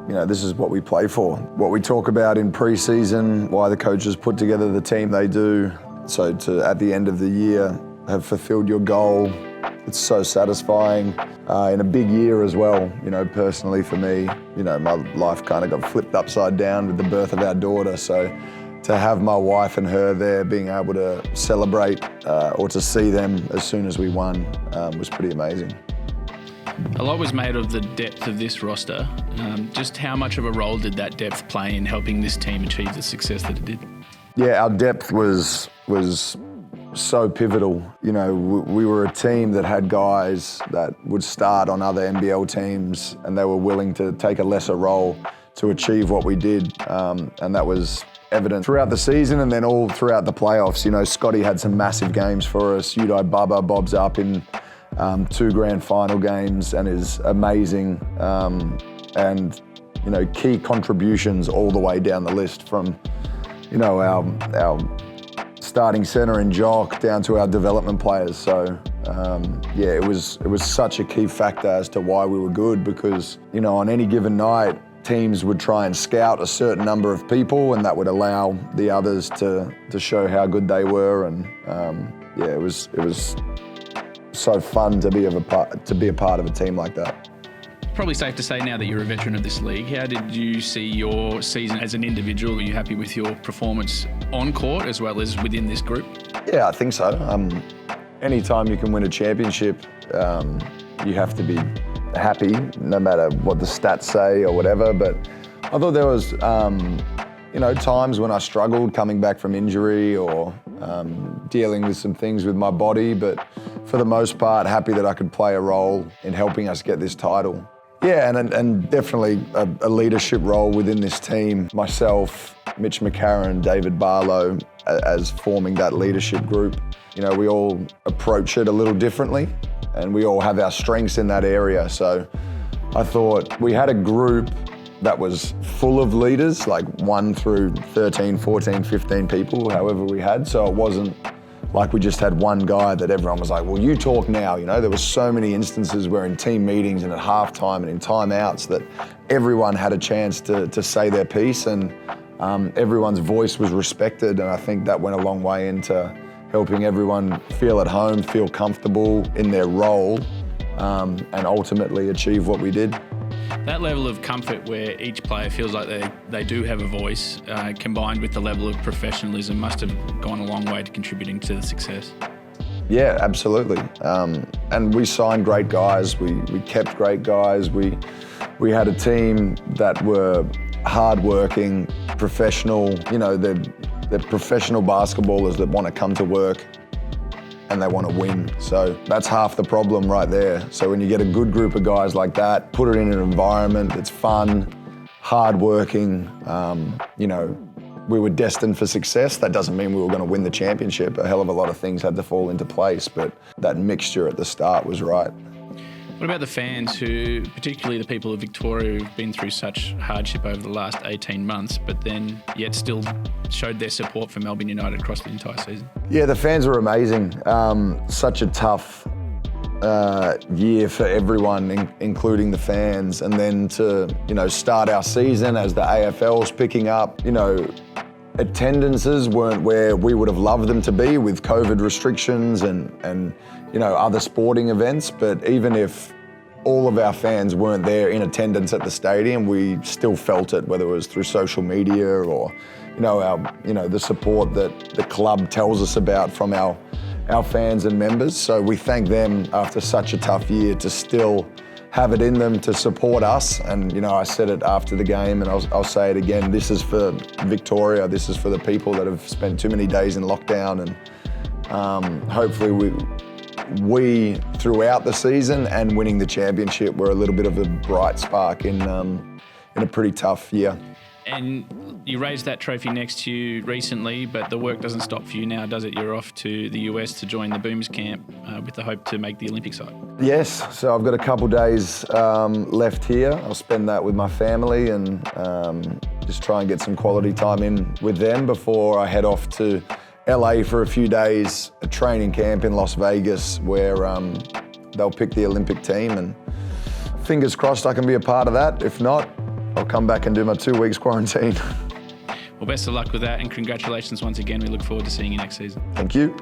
this is what we play for. What we talk about in pre-season, why the coaches put together the team they do. So to, at the end of the year, have fulfilled your goal, it's so satisfying. In a big year as well, personally for me, my life kind of got flipped upside down with the birth of our daughter. So to have my wife and her there, being able to celebrate or to see them as soon as we won was pretty amazing. A lot was made of the depth of this roster. Just how much of a role did that depth play in helping this team achieve the success that it did? Yeah, our depth was so pivotal. We were a team that had guys that would start on other NBL teams, and they were willing to take a lesser role to achieve what we did. And that was evident throughout the season and then all throughout the playoffs. Scotty had some massive games for us. Udai Bubba bobs up in 2 grand final games and is amazing. And key contributions all the way down the list from, our starting centre in Jock down to our development players. So it was such a key factor as to why we were good, because on any given night teams would try and scout a certain number of people, and that would allow the others to show how good they were. And it was so fun to be a part of a team like that. Probably safe to say now that you're a veteran of this league, how did you see your season as an individual? Are you happy with your performance on court as well as within this group? Yeah, I think so. Anytime you can win a championship, you have to be happy, no matter what the stats say or whatever. But I thought there was, times when I struggled coming back from injury or dealing with some things with my body. But for the most part, happy that I could play a role in helping us get this title. Yeah, and definitely a leadership role within this team. Myself, Mitch McCarron, David Barlow, as forming that leadership group. We all approach it a little differently, and we all have our strengths in that area. So I thought we had a group that was full of leaders, like 1 through 13, 14, 15 people, however we had. So it wasn't like we just had one guy that everyone was like, well, you talk now. There were so many instances where in team meetings and at halftime and in timeouts that everyone had a chance to say their piece, and everyone's voice was respected. And I think that went a long way into helping everyone feel at home, feel comfortable in their role, and ultimately achieve what we did. That level of comfort where each player feels like they do have a voice, combined with the level of professionalism, must have gone a long way to contributing to the success. Yeah, absolutely. And we signed great guys. We kept great guys. We had a team that were hardworking, professional. They're professional basketballers that want to come to work and they want to win. So that's half the problem right there. So when you get a good group of guys like that, put it in an environment that's fun, hardworking, we were destined for success. That doesn't mean we were going to win the championship. A hell of a lot of things had to fall into place, but that mixture at the start was right. What about the fans who, particularly the people of Victoria, who've been through such hardship over the last 18 months, but then yet still showed their support for Melbourne United across the entire season? Yeah, the fans were amazing. Such a tough year for everyone, including the fans. And then to, start our season as the AFL's picking up, attendances weren't where we would have loved them to be with COVID restrictions and other sporting events. But even if all of our fans weren't there in attendance at the stadium, we still felt it, whether it was through social media or, the support that the club tells us about from our fans and members. So we thank them after such a tough year to still have it in them to support us. And, I said it after the game and I'll say it again, this is for Victoria, this is for the people that have spent too many days in lockdown. And hopefully we throughout the season and winning the championship were a little bit of a bright spark in a pretty tough year. And you raised that trophy next to you recently, but the work doesn't stop for you now, does it? You're off to the US to join the Boomers camp with the hope to make the Olympic side. Yes, so I've got a couple days left here. I'll spend that with my family and just try and get some quality time in with them before I head off to LA for a few days, a training camp in Las Vegas where they'll pick the Olympic team, and fingers crossed I can be a part of that. If not, I'll come back and do my 2 weeks quarantine. Well, best of luck with that, and congratulations once again. We look forward to seeing you next season. Thank you.